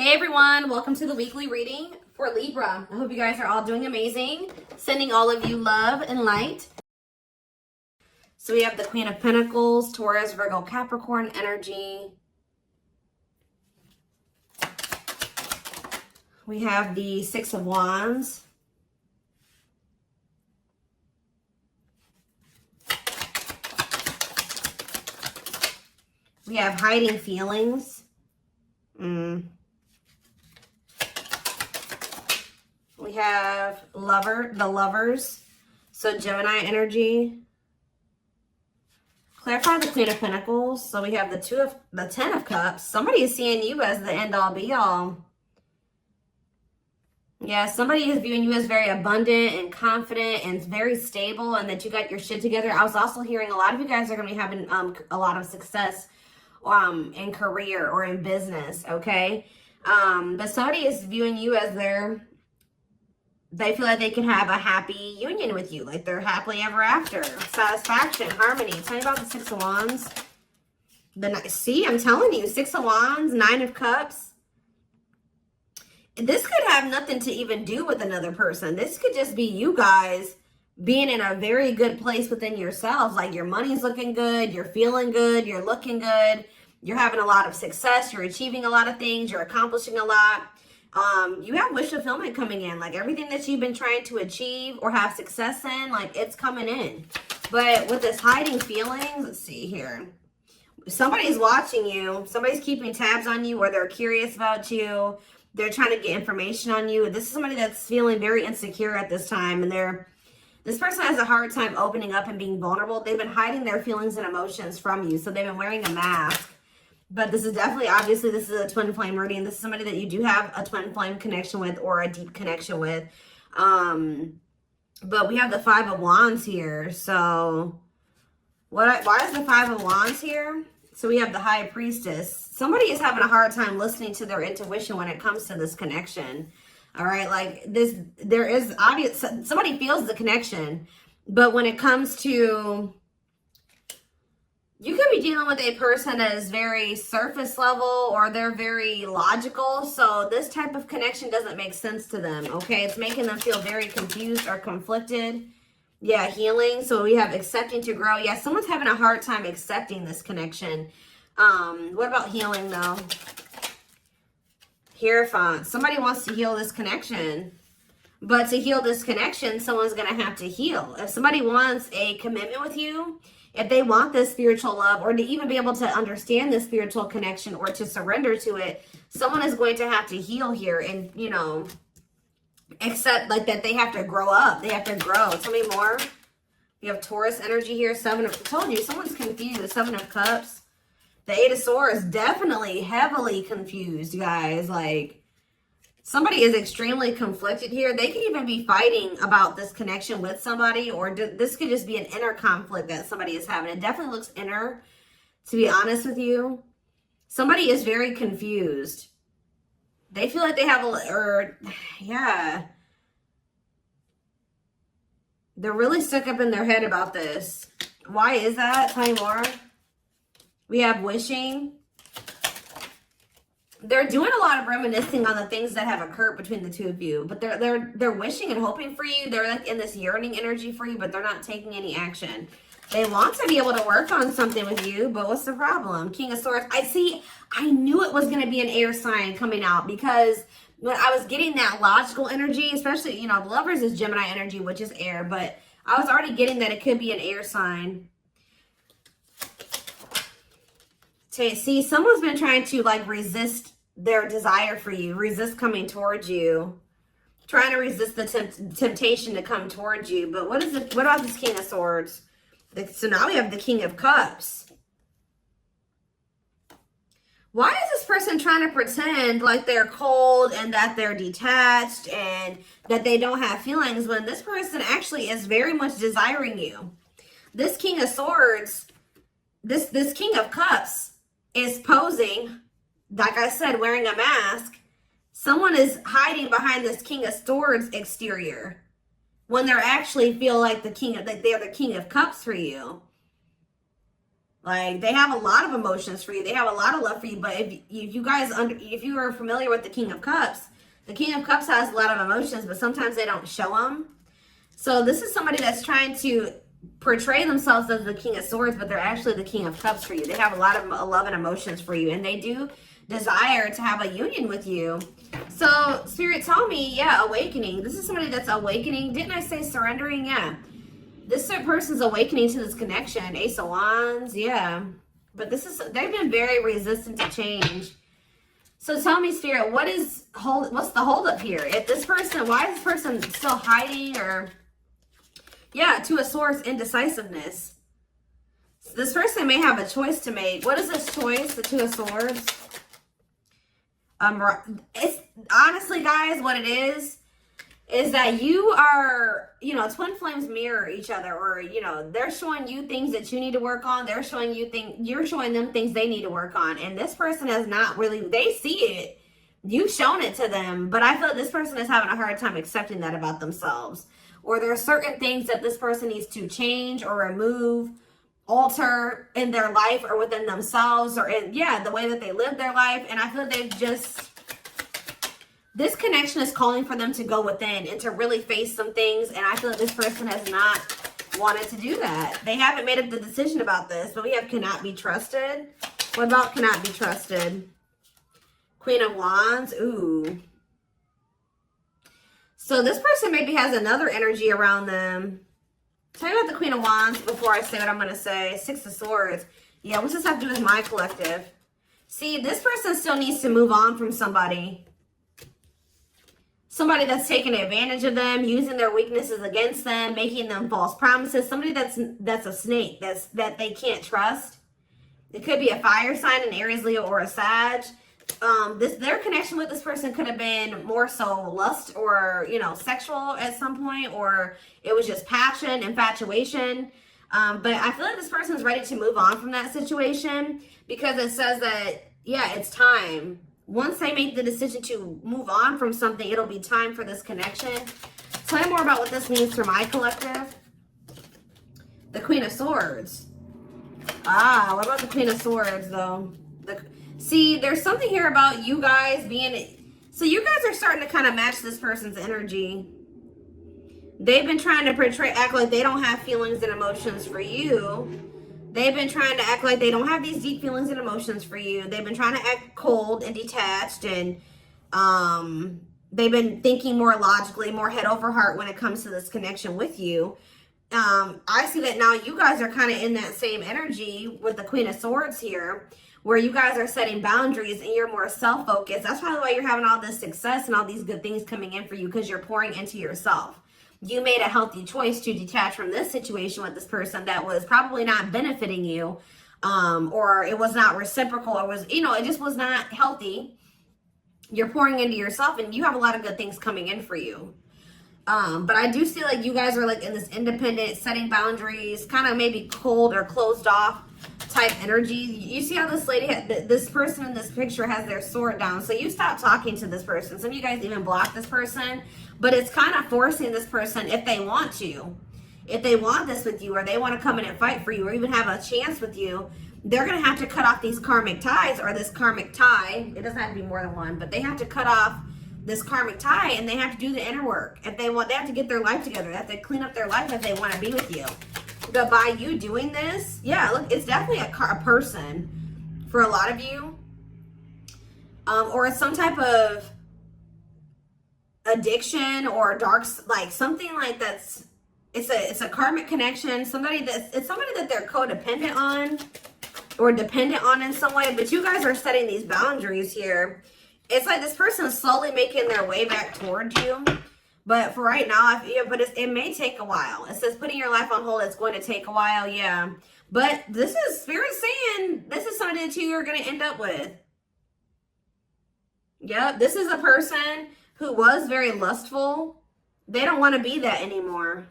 Hey everyone, welcome to the weekly reading for Libra. I hope you guys are all doing amazing. Sending all of you love and light. So we have the Queen of Pentacles, Taurus, Virgo, Capricorn energy. We have the Six of Wands. We have hiding feelings. We have the lovers. So Gemini energy. Clarify the Queen of Pentacles. So we have the Ten of Cups. Somebody is seeing you as the end all be all. Yeah, somebody is viewing you as very abundant and confident and very stable and that you got your shit together. I was also hearing a lot of you guys are going to be having a lot of success in career or in business, okay? But somebody is viewing you as they feel like they can have a happy union with you, like they're happily ever after. Satisfaction, harmony. Tell me about the Six of Wands. See, I'm telling you, Six of Wands, Nine of Cups. This could have nothing to even do with another person. This could just be you guys being in a very good place within yourselves. Like your money's looking good, you're feeling good, you're looking good, you're having a lot of success, you're achieving a lot of things, you're accomplishing a lot. You have wish fulfillment coming in, like everything that you've been trying to achieve or have success in, like it's coming in. But with this hiding feelings, let's see here. Somebody's watching you, somebody's keeping tabs on you, or they're curious about you. They're trying to get information on you. This is somebody that's feeling very insecure at this time, and this person has a hard time opening up and being vulnerable. They've been hiding their feelings and emotions from you, so they've been wearing a mask. But this is definitely, obviously, this is a twin flame reading. This is somebody that you do have a twin flame connection with or a deep connection with. But we have the Five of Wands here. So why is the Five of Wands here? So we have the High Priestess. Somebody is having a hard time listening to their intuition when it comes to this connection. All right, like this, there is obvious, somebody feels the connection. But when it comes to, you could be dealing with a person that is very surface level or they're very logical. So this type of connection doesn't make sense to them, okay? It's making them feel very confused or conflicted. Yeah, healing. So we have accepting to grow. Yeah, someone's having a hard time accepting this connection. What about healing though? Hierophant. Somebody wants to heal this connection. But to heal this connection, someone's going to have to heal. If somebody wants a commitment with you, if they want this spiritual love or to even be able to understand this spiritual connection or to surrender to it, someone is going to have to heal here and, you know, accept like that they have to grow up. They have to grow. Tell me more. We have Taurus energy here. I told you, someone's confused. Seven of Cups. The Eight of Swords, definitely heavily confused, guys. Like, somebody is extremely conflicted here. They could even be fighting about this connection with somebody, or this could just be an inner conflict that somebody is having. It definitely looks inner, to be honest with you. Somebody is very confused. They feel like they have yeah. They're really stuck up in their head about this. Why is that? Tell me more. We have wishing. They're doing a lot of reminiscing on the things that have occurred between the two of you, but they're wishing and hoping for you. They're like in this yearning energy for you, but they're not taking any action. They want to be able to work on something with you, but what's the problem? King of Swords. I knew it was going to be an air sign coming out because when I was getting that logical energy, especially, you know, the Lovers is Gemini energy, which is air, but I was already getting that it could be an air sign. See, someone's been trying to like resist their desire for you, resist coming towards you, trying to resist the temptation to come towards you. But what about this King of Swords? So now we have the King of Cups. Why is this person trying to pretend like they're cold and that they're detached and that they don't have feelings when this person actually is very much desiring you? This King of Swords, this King of Cups is posing, like I said, wearing a mask. Someone is hiding behind this King of Swords exterior when they're actually feel like they're the King of Cups for you. Like, they have a lot of emotions for you. They have a lot of love for you. But if you guys, if you are familiar with the King of Cups, the King of Cups has a lot of emotions, but sometimes they don't show them. So this is somebody that's trying to portray themselves as the King of Swords, but they're actually the King of Cups for you. They have a lot of love and emotions for you, and they do desire to have a union with you. So Spirit, tell me, yeah, awakening. This is somebody that's awakening. Didn't I say surrendering? Yeah. This person's awakening to this connection. Ace of Wands, yeah. But they've been very resistant to change. So tell me, Spirit, what's the holdup here? If this person, why is this person still hiding? Or, yeah, Two of Swords, indecisiveness. So this person may have a choice to make. What is this choice? The Two of Swords. It's honestly, guys, what it is that you are, you know, twin flames mirror each other, or, you know, they're showing you things that you need to work on. They're showing you you're showing them things they need to work on. And this person has not really, they see it. You've shown it to them, but I feel like this person is having a hard time accepting that about themselves. Or there are certain things that this person needs to change or remove, alter in their life or within themselves, or in, yeah, the way that they live their life. And I feel like they've just, this connection is calling for them to go within and to really face some things. And I feel like this person has not wanted to do that. They haven't made up the decision about this, but we have cannot be trusted. What about cannot be trusted? Queen of Wands. Ooh. So this person maybe has another energy around them. Tell me about the Queen of Wands before I say what I'm going to say. Six of Swords. Yeah, what's this have to do with my collective? See, this person still needs to move on from somebody. Somebody that's taking advantage of them, using their weaknesses against them, making them false promises. Somebody that's a snake, that they can't trust. It could be a fire sign, an Aries, Leo, or a Sag. Their connection with this person could have been more so lust or, you know, sexual at some point, or it was just passion, infatuation. But I feel like this person's ready to move on from that situation, because it says that, yeah, it's time. Once they make the decision to move on from something, it'll be time for this connection. Tell me more about what this means for my collective. The Queen of Swords. Ah, what about the Queen of Swords, though? See, there's something here about you guys being... So you guys are starting to kind of match this person's energy. They've been trying to act like they don't have feelings and emotions for you. They've been trying to act like they don't have these deep feelings and emotions for you. They've been trying to act cold and detached, and they've been thinking more logically, more head over heart when it comes to this connection with you. I see that now you guys are kind of in that same energy with the Queen of Swords here, where you guys are setting boundaries and you're more self-focused. That's probably why you're having all this success and all these good things coming in for you, because you're pouring into yourself. You made a healthy choice to detach from this situation with this person that was probably not benefiting you, or it was not reciprocal, or was, you know, it just was not healthy. You're pouring into yourself, and you have a lot of good things coming in for you. But I do see like you guys are like in this independent, setting boundaries, kind of maybe cold or closed off type energy. You see how this lady, this person in this picture has their sword down. So you stop talking to this person. Some of you guys even block this person, but it's kind of forcing this person, if they want to, if they want this with you, or they want to come in and fight for you, or even have a chance with you, they're going to have to cut off these karmic ties, or this karmic tie. It doesn't have to be more than one, but they have to cut off this karmic tie, and they have to do the inner work. If they want, they have to get their life together. They have to clean up their life if they want to be with you. But by you doing this, yeah, look, it's definitely a person for a lot of you, or it's some type of addiction or dark, like something like that's, it's a karmic connection. It's somebody that they're codependent on or dependent on in some way. But you guys are setting these boundaries here. It's like this person is slowly making their way back towards you. But for right now, it may take a while. It says putting your life on hold, it's going to take a while, yeah. But this is Spirit saying this is somebody that you are going to end up with. Yep, this is a person who was very lustful. They don't want to be that anymore.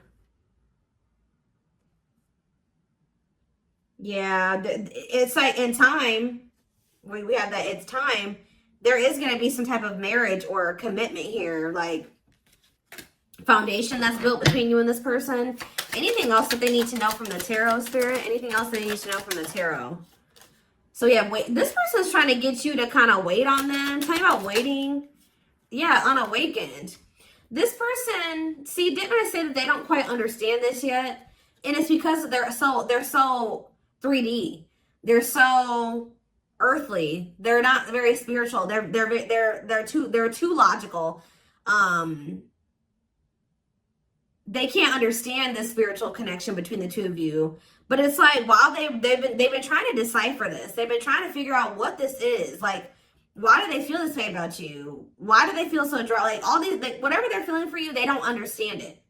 Yeah, it's like in time, we have that, it's time. There is going to be some type of marriage or commitment here, like foundation that's built between you and this person. Anything else that they need to know from the tarot, Spirit? Anything else they need to know from the tarot? So yeah, wait. This person's trying to get you to kind of wait on them. Tell me about waiting. Yeah, unawakened. This person, see, didn't I say that they don't quite understand this yet? And it's because they're so 3D. They're so earthly. They're not very spiritual. They're too logical. They can't understand the spiritual connection between the two of you. But it's like, while they've been trying to decipher this. They've been trying to figure out what this is. Like, why do they feel this way about you? Why do they feel so dry? Like, all these, like, whatever they're feeling for you, they don't understand it.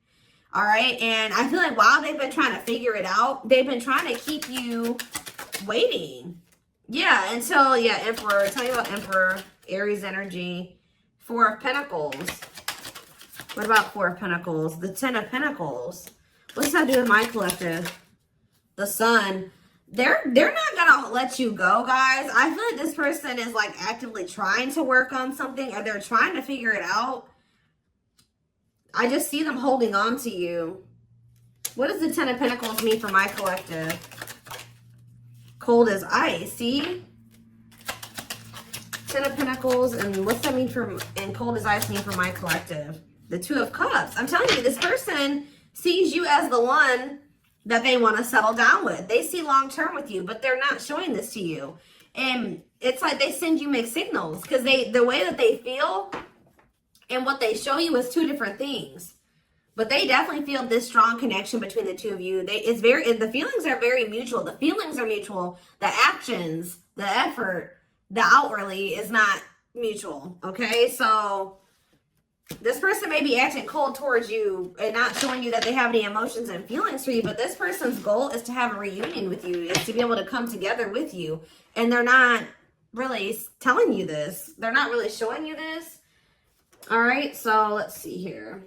All right. And I feel like while they've been trying to figure it out, they've been trying to keep you waiting. Yeah. Until, yeah, Emperor. Tell me about Emperor, Aries energy, Four of Pentacles. What about Four of Pentacles? The Ten of Pentacles. What's that do with my collective? The Sun. They're not gonna let you go, guys. I feel like this person is like actively trying to work on something, or they're trying to figure it out. I just see them holding on to you. What does the Ten of Pentacles mean for my collective? Cold as ice. See? Ten of Pentacles, and what's that mean for, and cold as ice mean for my collective? The Two of Cups. I'm telling you, this person sees you as the one that they want to settle down with. They see long-term with you, but they're not showing this to you. And it's like they send you mixed signals, because the way that they feel and what they show you is two different things. But they definitely feel this strong connection between the two of you. The feelings are very mutual. The feelings are mutual. The actions, the effort, the outwardly is not mutual. Okay, so this person may be acting cold towards you and not showing you that they have any emotions and feelings for you, but this person's goal is to have a reunion with you, is to be able to come together with you. And they're not really telling you this. They're not really showing you this. All right, so let's see here.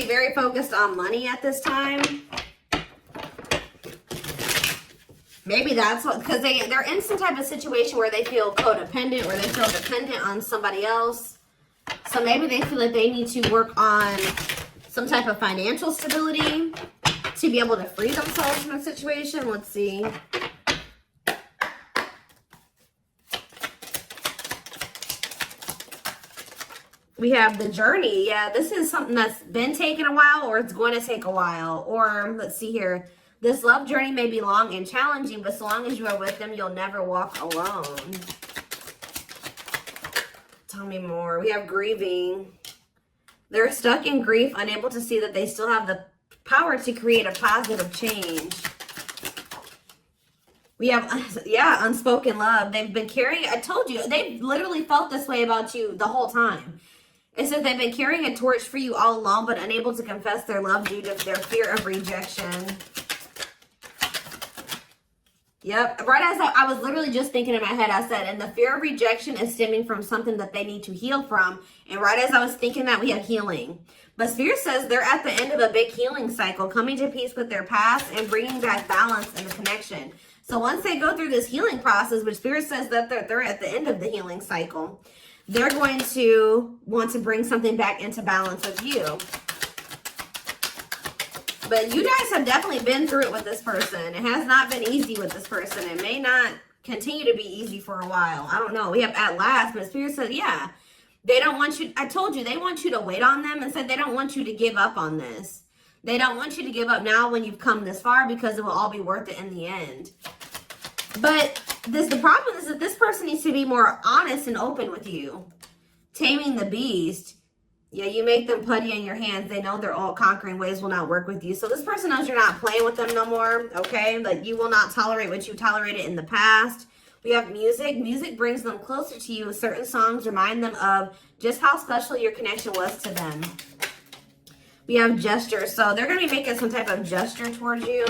Very focused on money at this time. Maybe that's what, because they're in some type of situation where they feel codependent, or they feel dependent on somebody else. So maybe they feel like they need to work on some type of financial stability to be able to free themselves from a situation. Let's see. We have the journey. Yeah, this is something that's been taking a while, or it's going to take a while. Or let's see here. This love journey may be long and challenging, but so long as you are with them, you'll never walk alone. Tell me more. We have grieving. They're stuck in grief, unable to see that they still have the power to create a positive change. We have, yeah, unspoken love. They've been carrying, I told you, they've literally felt this way about you the whole time. It says they've been carrying a torch for you all along, but unable to confess their love due to their fear of rejection. Yep. Right as I was literally just thinking in my head, I said, and the fear of rejection is stemming from something that they need to heal from. And right as I was thinking that, we have healing. But Spirit says they're at the end of a big healing cycle, coming to peace with their past and bringing back balance and the connection. So once they go through this healing process, which Spirit says that they're at the end of the healing cycle, they're going to want to bring something back into balance with you. But you guys have definitely been through it with this person. It has not been easy with this person. It may not continue to be easy for a while. I don't know. We have at last, but Spirit said, yeah, they don't want you. I told you, they want you to wait on them, and said they don't want you to give up on this. They don't want you to give up now when you've come this far, because it will all be worth it in the end. But the problem is that this person needs to be more honest and open with you. Taming the beast. Yeah, you make them putty in your hands. They know their all-conquering ways will not work with you. So this person knows you're not playing with them no more, okay? Like, you will not tolerate what you tolerated in the past. We have music. Music brings them closer to you. Certain songs remind them of just how special your connection was to them. We have gestures. So they're going to be making some type of gesture towards you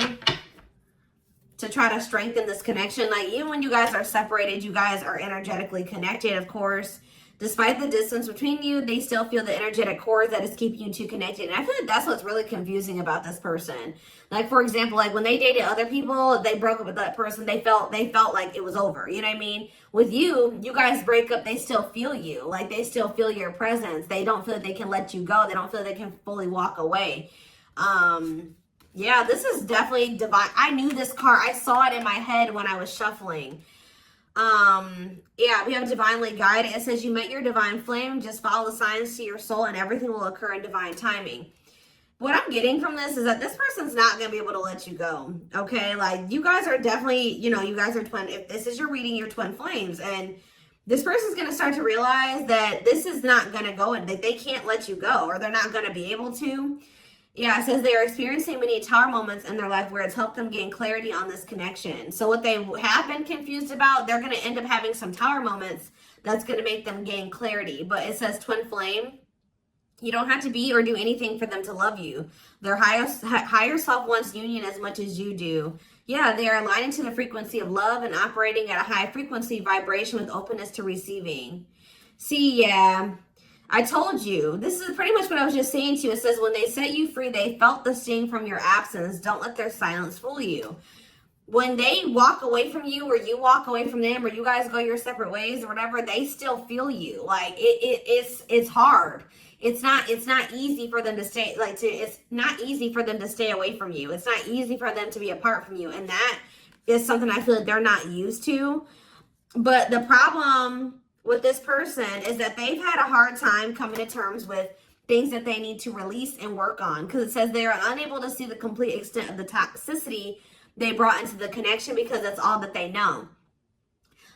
to try to strengthen this connection. Like, even when you guys are separated, you guys are energetically connected, of course. Despite the distance between you, they still feel the energetic cord that is keeping you two connected. And I feel like that's what's really confusing about this person. Like, for example, like when they dated other people, they broke up with that person, they felt like it was over. You know what I mean? With you, you guys break up, they still feel you. Like, they still feel your presence. They don't feel like they can let you go. They don't feel like they can fully walk away. Yeah, this is definitely divine. I knew this card. I saw it in my head when I was shuffling. Yeah, we have divinely guided. It says you met your divine flame. Just follow the signs to your soul and everything will occur in divine timing. What I'm getting from this is that this person's not going to be able to let you go. Okay. Like, you guys are definitely, you know, you guys are twin. If this is your reading, you're twin flames, and this person's going to start to realize that this is not going to go and they can't let you go, or they're not going to be able to. Yeah, it says they are experiencing many tower moments in their life where it's helped them gain clarity on this connection. So what they have been confused about, they're going to end up having some tower moments that's going to make them gain clarity. But it says twin flame. You don't have to be or do anything for them to love you. Their higher self wants union as much as you do. Yeah, they are aligning to the frequency of love and operating at a high frequency vibration with openness to receiving. See, yeah. I told you, this is pretty much what I was just saying to you. It says, when they set you free, they felt the sting from your absence. Don't let their silence fool you. When they walk away from you, or you walk away from them, or you guys go your separate ways or whatever, they still feel you. Like, it's hard. It's not easy for them to stay, it's not easy for them to stay away from you. It's not easy for them to be apart from you. And that is something I feel like they're not used to. But the problem with this person is that they've had a hard time coming to terms with things that they need to release and work on, because it says they are unable to see the complete extent of the toxicity they brought into the connection because that's all that they know.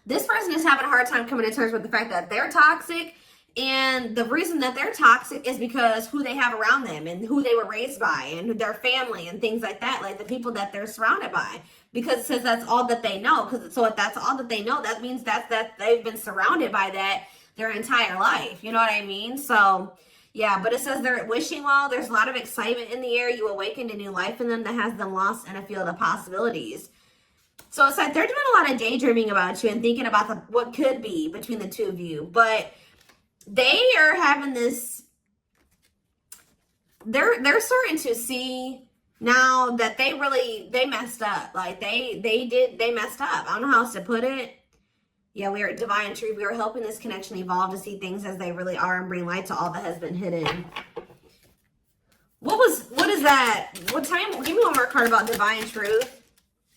This person is having a hard time coming to terms with the fact that they're toxic, and the reason that they're toxic is because who they have around them and who they were raised by and their family and things like that, like the people that they're surrounded by. Because it says that's all that they know. So if that's all that they know, that means that they've been surrounded by that their entire life. You know what I mean? So, yeah, but it says they're wishing well. There's a lot of excitement in the air. You awakened a new life in them that has them lost in a field of possibilities. So it's like they're doing a lot of daydreaming about you and thinking about what could be between the two of you. But they are having this, they're starting to see now that they messed up. Like they messed up. I don't know how else to put it. Yeah, we are at divine truth. We are helping this connection evolve to see things as they really are and bring light to all that has been hidden. What is that? What time? Give me one more card about divine truth.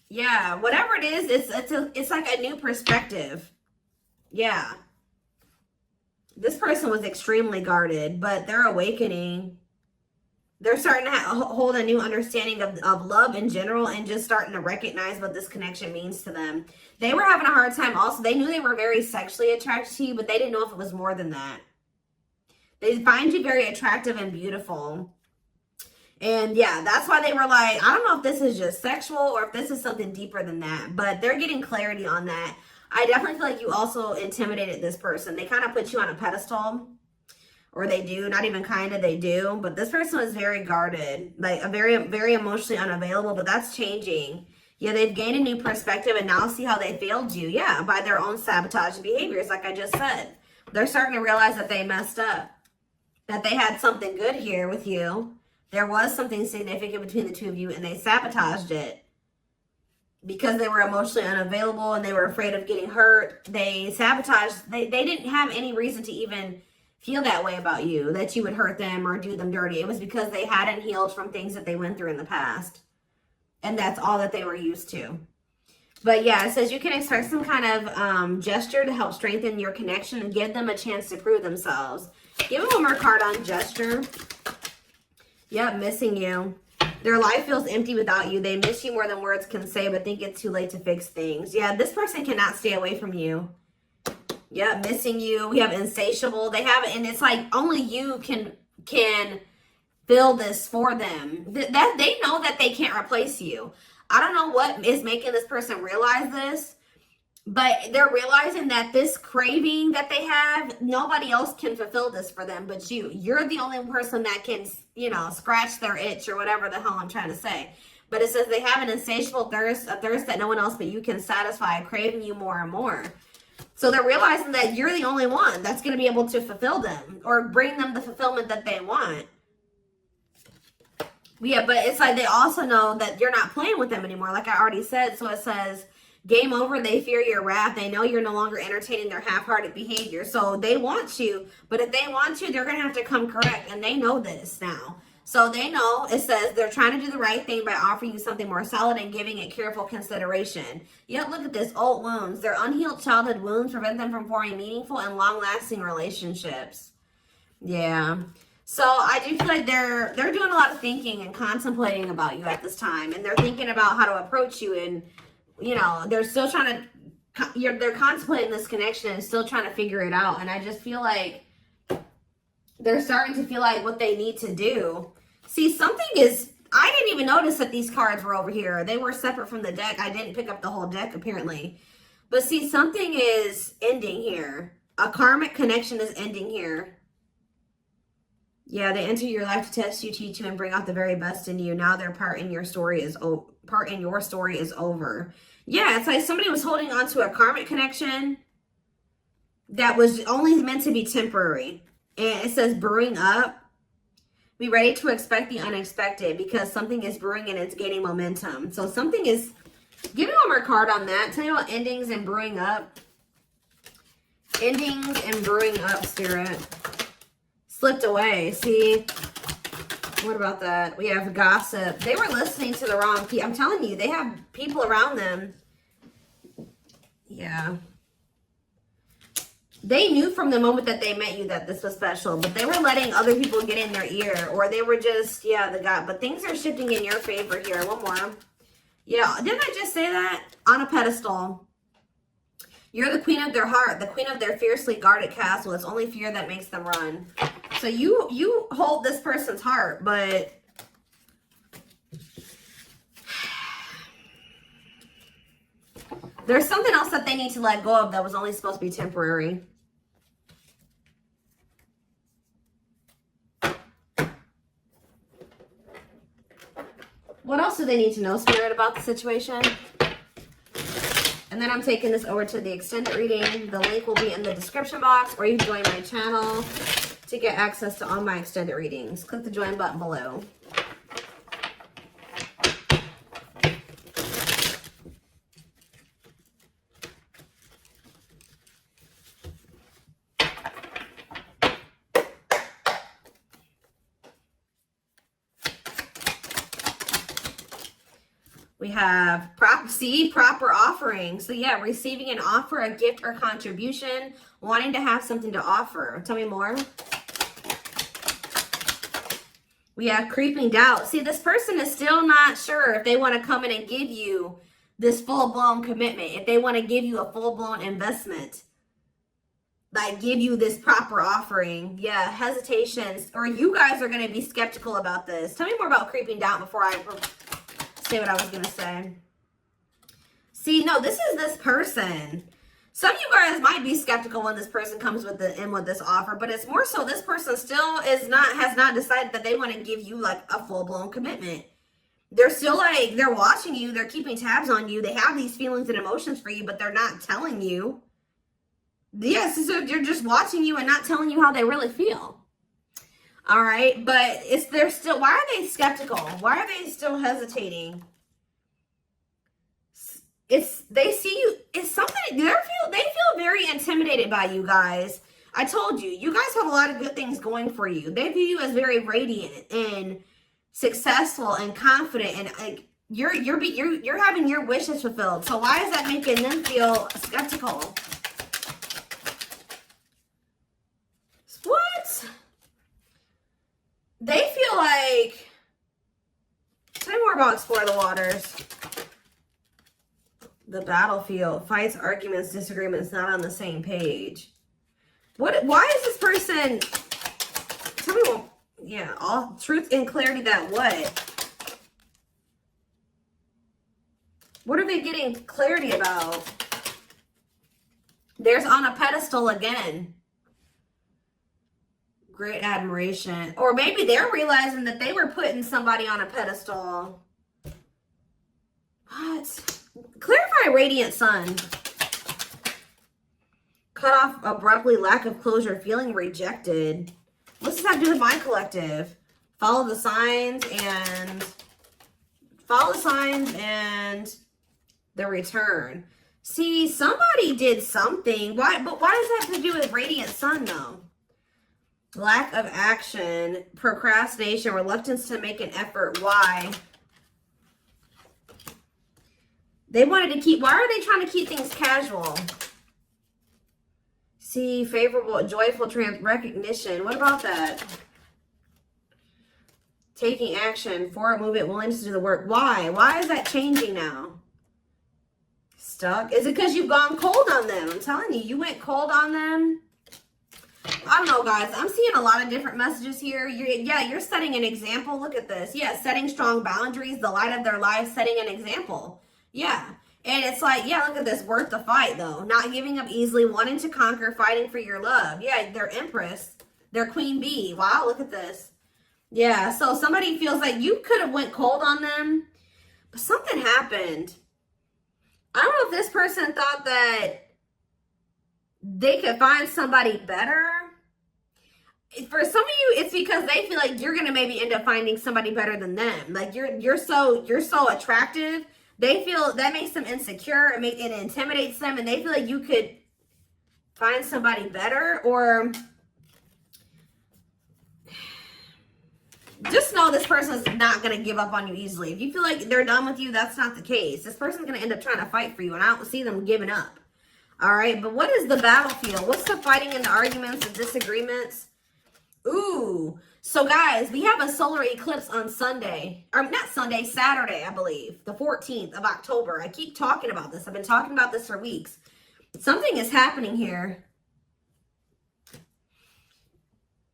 Yeah, whatever it is, it's like a new perspective. Yeah. This person was extremely guarded, but they're awakening. They're starting to hold a new understanding of love in general and just starting to recognize what this connection means to them. They were having a hard time also. They knew they were very sexually attracted to you, but they didn't know if it was more than that. They find you very attractive and beautiful. And yeah, that's why they were like, I don't know if this is just sexual or if this is something deeper than that, but they're getting clarity on that. I definitely feel like you also intimidated this person. They kind of put you on a pedestal. Or they do, not even kind of, they do. But this person was very guarded, like a very, very emotionally unavailable, but that's changing. Yeah, they've gained a new perspective and now see how they failed you. Yeah, by their own sabotage behaviors, like I just said. They're starting to realize that they messed up, that they had something good here with you. There was something significant between the two of you and they sabotaged it. Because they were emotionally unavailable and they were afraid of getting hurt, they sabotaged. They didn't have any reason to even feel that way about you, that you would hurt them or do them dirty. It was because they hadn't healed from things that they went through in the past. And that's all that they were used to. But yeah, it says you can expect some kind of gesture to help strengthen your connection and give them a chance to prove themselves. Give them one more card on gesture. Yep, missing you. Their life feels empty without you. They miss you more than words can say, but think it's too late to fix things. Yeah, this person cannot stay away from you. Yeah, missing you. We have insatiable. They have it, and it's like only you can fill this for them. That they know that they can't replace you. I don't know what is making this person realize this, but they're realizing that this craving that they have, nobody else can fulfill this for them but you. You're the only person that can, you know, scratch their itch or whatever the hell I'm trying to say. But it says they have an insatiable thirst, a thirst that no one else but you can satisfy, craving you more and more. So they're realizing that you're the only one that's going to be able to fulfill them or bring them the fulfillment that they want. Yeah, but it's like they also know that you're not playing with them anymore, like I already said. So it says, game over, they fear your wrath. They know you're no longer entertaining their half-hearted behavior. So they want you, but if they want you, they're going to have to come correct. And they know this now. So they know, it says, they're trying to do the right thing by offering you something more solid and giving it careful consideration. Yet look at this, old wounds. Their unhealed childhood wounds prevent them from forming meaningful and long-lasting relationships. Yeah. So I do feel like they're doing a lot of thinking and contemplating about you at this time. And they're thinking about how to approach you. And, you know, they're still trying to, they're contemplating this connection and still trying to figure it out. And I just feel like they're starting to feel like what they need to do. See, something is, I didn't even notice that these cards were over here. They were separate from the deck. I didn't pick up the whole deck, apparently. But see, something is ending here. A karmic connection is ending here. Yeah, they enter your life to test you, teach you, and bring out the very best in you. Now their part in your story is over. Yeah, it's like somebody was holding on to a karmic connection that was only meant to be temporary. And it says brewing up. Be ready to expect the unexpected because something is brewing and it's gaining momentum. So something is, give me one more card on that. Tell me about endings and brewing up. Endings and brewing up, Spirit. Slipped away. See, what about that? We have gossip. They were listening to the wrong people. I'm telling you, they have people around them. Yeah. They knew from the moment that they met you that this was special, but they were letting other people get in their ear, or they were just, yeah, but things are shifting in your favor here. One more. Yeah, didn't I just say that? On a pedestal. You're the queen of their heart, the queen of their fiercely guarded castle. It's only fear that makes them run. So you hold this person's heart, but there's something else that they need to let go of that was only supposed to be temporary. What else do they need to know, Spirit, about the situation? And then I'm taking this over to the extended reading. The link will be in the description box, or you can join my channel to get access to all my extended readings. Click the join button below. We have proper offering. So yeah, receiving an offer, a gift, or contribution, wanting to have something to offer. Tell me more. We have creeping doubt. See, this person is still not sure if they want to come in and give you this full-blown commitment, if they want to give you a full-blown investment, like give you this proper offering. Yeah, hesitations, or you guys are going to be skeptical about this. Tell me more about creeping doubt before I say what I was going to say. See, no, this is this person. Some of you guys might be skeptical when this person comes with this offer, but it's more so this person still has not decided that they want to give you like a full-blown commitment. They're still like, they're watching you, they're keeping tabs on you, they have these feelings and emotions for you, but they're not telling you. Yes, so they're just watching you and not telling you how they really feel. All right, but they're still, why are they skeptical? Why are they still hesitating? They see you, it's something, they feel very intimidated by you guys. I told you, you guys have a lot of good things going for you. They view you as very radiant and successful and confident, and like you're having your wishes fulfilled. So why is that making them feel skeptical? What? They feel like, tell me more about Explore the Waters. The battlefield, fights, arguments, disagreements, not on the same page. Why is this person, tell me what, yeah, all truth and clarity that what? What are they getting clarity about? There's on a pedestal again. Great admiration. Or maybe they're realizing that they were putting somebody on a pedestal. What? Clarify radiant sun. Cut off abruptly, lack of closure, feeling rejected. What's this have to do with my collective? Follow the signs and the return. See, somebody did something. Why? But why does that have to do with radiant sun though? Lack of action, procrastination, reluctance to make an effort. Why? They wanted to keep, why are they trying to keep things casual? See, favorable, joyful recognition. What about that? Taking action, forward movement, willingness to do the work. Why? Why is that changing now? Stuck? Is it because you've gone cold on them? I'm telling you, you went cold on them. I don't know, guys. I'm seeing a lot of different messages here. You're setting an example. Look at this. Yeah, setting strong boundaries, the light of their life, setting an example. Yeah. And it's like, yeah, look at this. Worth the fight, though. Not giving up easily, wanting to conquer, fighting for your love. Yeah, they're Empress. They're Queen Bee. Wow, look at this. Yeah, so somebody feels like you could have went cold on them, but something happened. I don't know if this person thought that they could find somebody better. For some of you, it's because they feel like you're gonna maybe end up finding somebody better than them. Like you're so attractive. They feel that makes them insecure. It intimidates them, and they feel like you could find somebody better. Or just know this person is not gonna give up on you easily. If you feel like they're done with you, that's not the case. This person's gonna end up trying to fight for you, and I don't see them giving up. All right, but what is the battlefield? What's the fighting and the arguments and disagreements? Ooh, so guys, we have a solar eclipse on Sunday, or not Sunday, Saturday, I believe, the 14th of October. I keep talking about this. I've been talking about this for weeks. Something is happening here.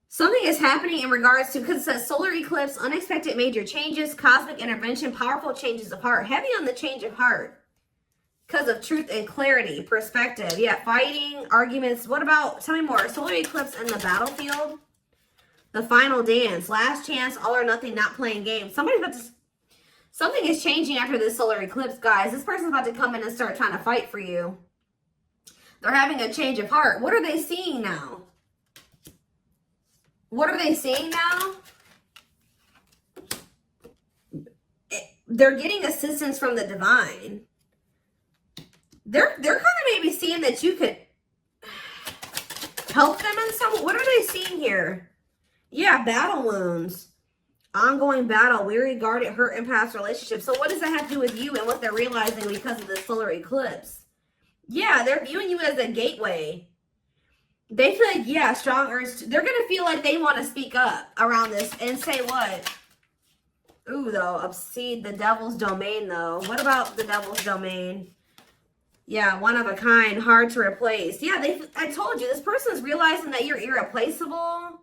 Something is happening in regards to, because it says solar eclipse, unexpected major changes, cosmic intervention, powerful changes of heart. Heavy on the change of heart. Because of truth and clarity, perspective. Yeah, fighting, arguments. What about, tell me more. Solar eclipse and the battlefield. The final dance. Last chance, all or nothing, not playing games. Somebody's about to, something is changing after this solar eclipse, guys. This person's about to come in and start trying to fight for you. They're having a change of heart. What are they seeing now? What are they seeing now? They're getting assistance from the divine. They're kind of maybe seeing that you could help them in some. What are they seeing here? Yeah, battle wounds. Ongoing battle, weary, guarded, hurt, and past relationships. So what does that have to do with you and what they're realizing because of the solar eclipse? Yeah, they're viewing you as a gateway. They feel like, yeah, strong urge. They're going to feel like they want to speak up around this and say what? Ooh, though, obsede the devil's domain, though. What about the devil's domain? Yeah, one of a kind, hard to replace. Yeah, I told you, this person's realizing that you're irreplaceable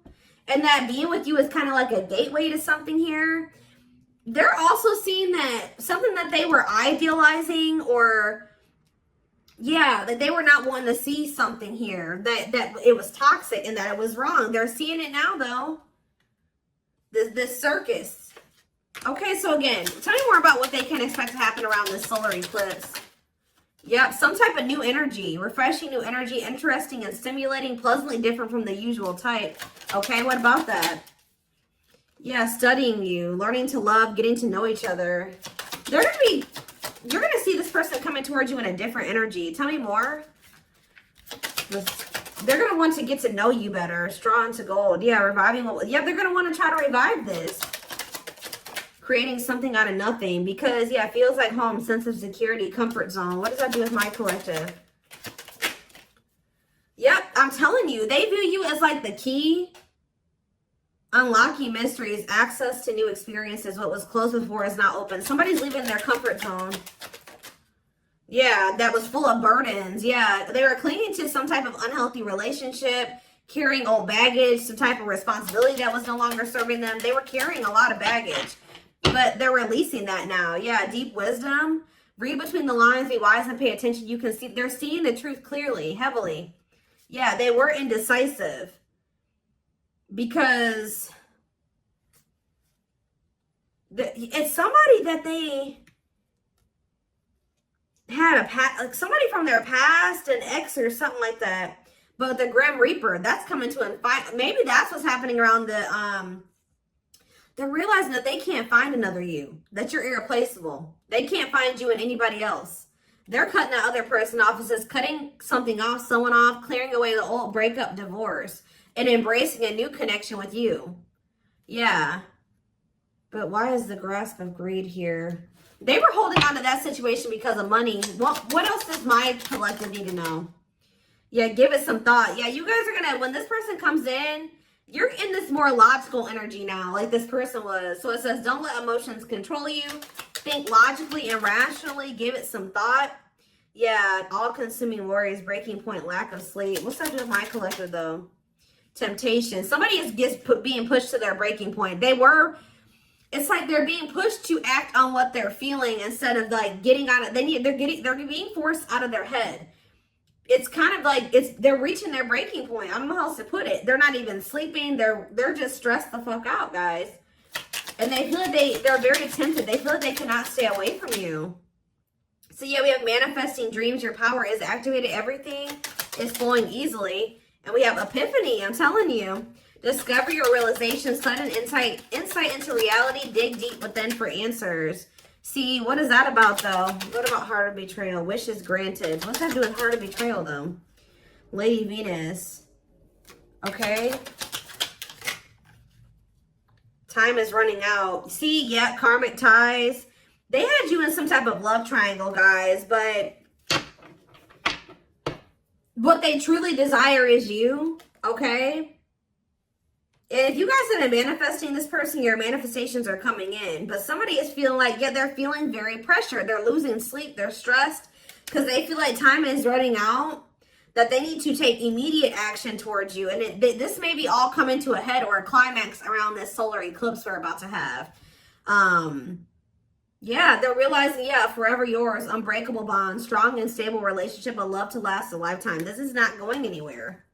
and that being with you is kind of like a gateway to something here. They're also seeing that something that they were idealizing, or yeah, that they were not wanting to see something here, that it was toxic and that it was wrong. They're seeing it now, though. This circus. Okay, so again, tell me more about what they can expect to happen around this solar eclipse. Yep, some type of new energy, refreshing new energy, interesting and stimulating, pleasantly different from the usual type. Okay, what about that? Yeah, studying you, learning to love, getting to know each other. You're going to see this person coming towards you in a different energy. Tell me more. They're going to want to get to know you better. Straw into gold. Yeah, reviving. Yeah, they're going to want to try to revive this. Creating something out of nothing, because yeah, it feels like home, sense of security, comfort zone. What does that do with my collective? Yep, I'm telling you, they view you as like the key. Unlocking mysteries, access to new experiences. What was closed before is not open. Somebody's leaving their comfort zone. Yeah, that was full of burdens. Yeah, they were clinging to some type of unhealthy relationship, carrying old baggage, some type of responsibility that was no longer serving them. They were carrying a lot of baggage. But they're releasing that now. Yeah, deep wisdom. Read between the lines, be wise and pay attention. You can see, they're seeing the truth clearly, heavily. Yeah, they were indecisive. Because it's somebody that they had like somebody from their past, an ex or something like that. But the Grim Reaper, that's coming to an fight. Maybe that's what's happening around they're realizing that they can't find another you, that you're irreplaceable. They can't find you in anybody else. They're cutting that other person off. It says cutting something off, someone off, clearing away the old breakup, divorce, and embracing a new connection with you. Yeah. But why is the grasp of greed here? They were holding on to that situation because of money. What else does my collective need to know? Yeah, give it some thought. Yeah, you guys are going to, when this person comes in, you're in this more logical energy now, like this person was. So it says, don't let emotions control you. Think logically and rationally. Give it some thought. Yeah, all-consuming worries, breaking point, lack of sleep. What's that do with my collective, though? Temptation. Somebody is being pushed to their breaking point. It's like they're being pushed to act on what they're feeling instead of like getting out of. They're being forced out of their head. It's kind of like they're reaching their breaking point. I don't know how else to put it. They're not even sleeping. They're just stressed the fuck out, guys. And they feel like they're very tempted. They feel like they cannot stay away from you. So yeah, we have manifesting dreams. Your power is activated. Everything is flowing easily. And we have epiphany. I'm telling you. Discover your realization. Sudden insight into reality. Dig deep within for answers. See, what is that about, though? What about heart of betrayal? Wishes granted. What's that do with heart of betrayal, though? Lady Venus. Okay. Time is running out. See, yeah, karmic ties. They had you in some type of love triangle, guys, but what they truly desire is you, okay? If you guys have been manifesting this person, your manifestations are coming in. But somebody is feeling like, yeah, they're feeling very pressured. They're losing sleep. They're stressed because they feel like time is running out, that they need to take immediate action towards you. And this may be all coming to a head or a climax around this solar eclipse we're about to have. Yeah, they're realizing, yeah, forever yours, unbreakable bond, strong and stable relationship, a love to last a lifetime. This is not going anywhere.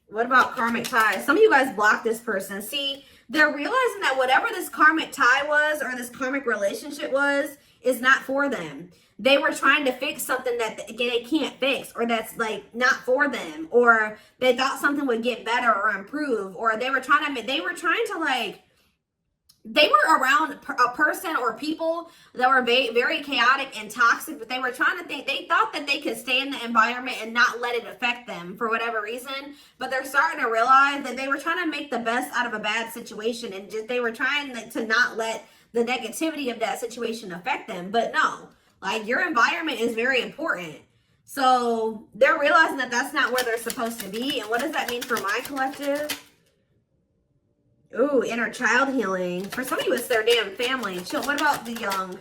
What about karmic ties? Some of you guys blocked this person. See, they're realizing that whatever this karmic tie was or this karmic relationship was is not for them. They were trying to fix something that they can't fix, or that's like not for them, or they thought something would get better or improve, or they were trying to like, they were around a person or people that were very, very chaotic and toxic, but they were trying to think, they thought that they could stay in the environment and not let it affect them for whatever reason. But they're starting to realize that they were trying to make the best out of a bad situation, and just, they were trying to not let the negativity of that situation affect them. But no, like, your environment is very important. So they're realizing that that's not where they're supposed to be. And what does that mean for my collective? Ooh, inner child healing. For some of you, it's their damn family. Chill. What about the young?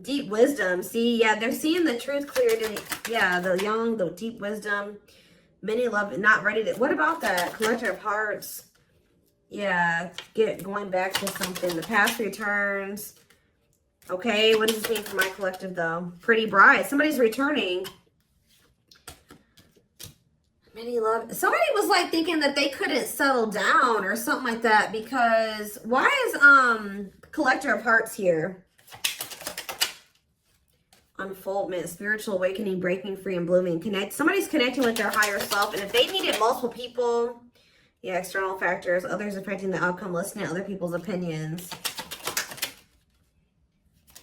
Deep wisdom. See, yeah, they're seeing the truth clearly. Yeah, the young, the deep wisdom. Many love, not ready to. What about that? Collector of hearts. Yeah, going back to something. The past returns. Okay, what does this mean for my collective, though? Pretty bride. Somebody's returning. Many love. Somebody was like thinking that they couldn't settle down or something like that, because why is collector of hearts here? Unfoldment, spiritual awakening, breaking free and blooming. Somebody's connecting with their higher self, and if they needed multiple people, yeah, external factors, others affecting the outcome, listening to other people's opinions.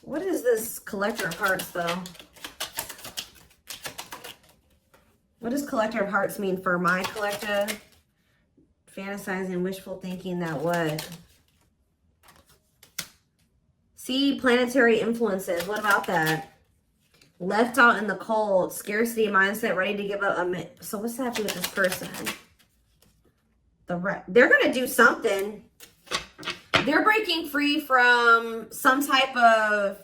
What is this collector of hearts, though? What does collector of hearts mean for my collective? Fantasizing, wishful thinking, that what? See, planetary influences. What about that? Left out in the cold, scarcity mindset, ready to give up. So what's that have to do with this person? They're going to do something. They're breaking free from some type of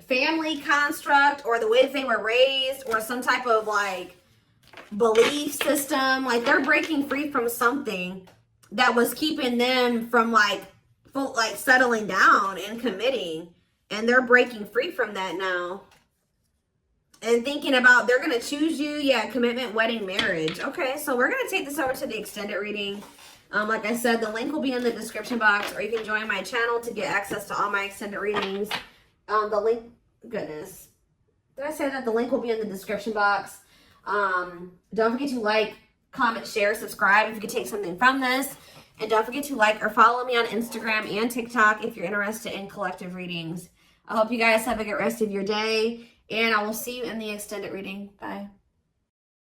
family construct, or the ways they were raised, or some type of like belief system. Like, they're breaking free from something that was keeping them from like settling down and committing, and they're breaking free from that now and thinking about they're going to choose you. Yeah, commitment, wedding, marriage. Okay, so we're going to take this over to the extended reading. Like I said, the link will be in the description box, or you can join my channel to get access to all my extended readings. The link, goodness, did I say that? The link will be in the description box. Don't forget to like, comment, share, subscribe if you could take something from this. And don't forget to like or follow me on Instagram and TikTok if you're interested in collective readings. I hope you guys have a good rest of your day, and I will see you in the extended reading. Bye.